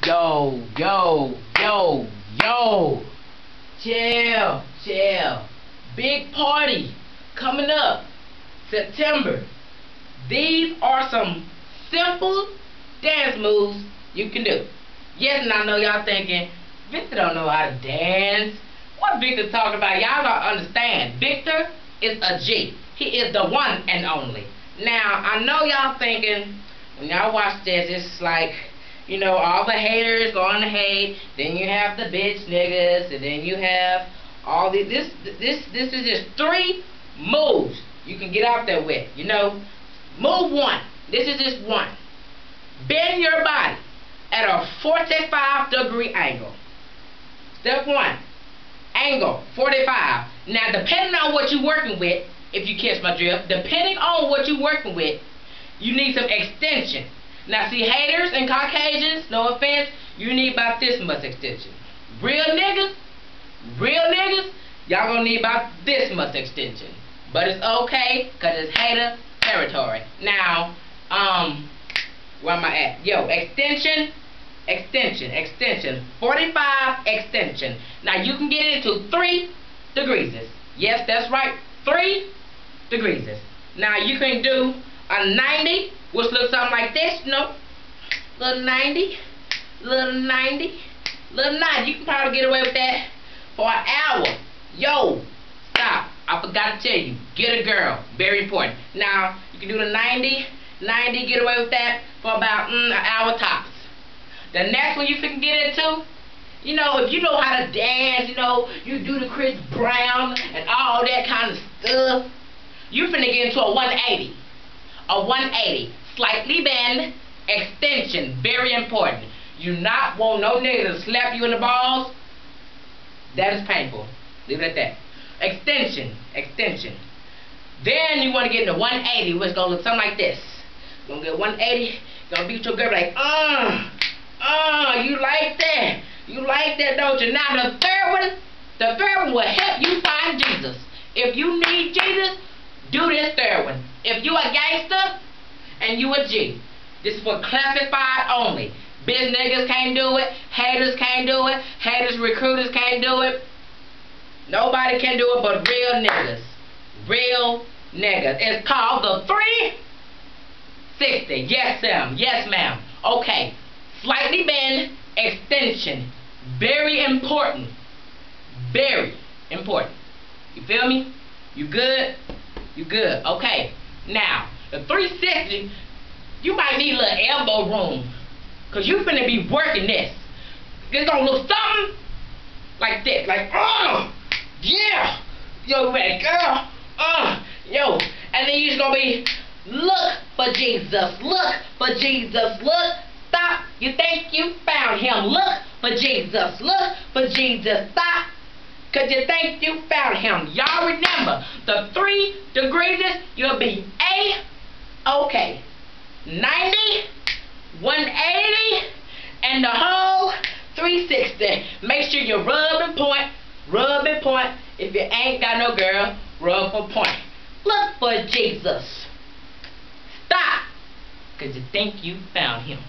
Yo, yo, yo, yo. Chill, chill. Big party coming up September. These are some simple dance moves you can do. Yes, and I know y'all thinking, Victor don't know how to dance. What Victor talking about? Y'all don't understand. Victor is a G. He is the one and only. Now, I know y'all thinking, when y'all watch this, it's like, you know, all the haters going to hate. Then you have the bitch niggas, and then you have all these. This is just 3 moves you can get out there with. You know, move 1. This is just 1. Bend your body at a 45-degree angle. Step 1. Angle 45. Now, depending on what you're working with, if you catch my drift, depending on what you're working with, you need some extension. Now, see, haters and Caucasians, no offense, you need about this much extension. Real niggas, y'all gonna need about this much extension. But it's okay, because it's hater territory. Now, where am I at? Yo, extension, 45 extension. Now, you can get it to 3 degrees. Yes, that's right, 3 degrees. Now, you can do a 90, which looks something like this, you know, little 90, little 90, little 90. You can probably get away with that for an hour. Yo, stop. I forgot to tell you, get a girl. Very important. Now, you can do the 90, get away with that for about an hour tops. The next one you can get into, you know, if you know how to dance, you know, you do the Chris Brown and all that kind of stuff, you finna get into a 180. A 180. Slightly bend, extension. Very important. You not want no nigga to slap you in the balls. That is painful. Leave it at that. Extension. Then you want to get into 180, which is going to look something like this. You're going to get 180. You're going to beat your girl like, you like that. You like that, don't you? Now, the third one will help you find Jesus. If you need Jesus, do this third one. If you a gangster and you a G, this is for classified only. Biz niggas can't do it. Haters can't do it. Haters recruiters can't do it. Nobody can do it but real niggas. Real niggas. It's called the 360. Yes, ma'am. Yes, ma'am. Okay. Slightly bend, extension. Very important. Very important. You feel me? You good? You good. Okay. Now, the 360, you might need a little elbow room. Because you finna be working this. It's gonna look something like this. Like, yeah. Yo, man, girl. Yo. And then you're gonna be, look for Jesus. Look for Jesus. Look. Stop. You think you found him. Look for Jesus. Look for Jesus. Stop. Because you think you found him. Y'all remember, the 3 degrees, you'll be A-okay. 90, 180, and the whole 360. Make sure you rub and point. Rub and point. If you ain't got no girl, rub and point. Look for Jesus. Stop. Because you think you found him.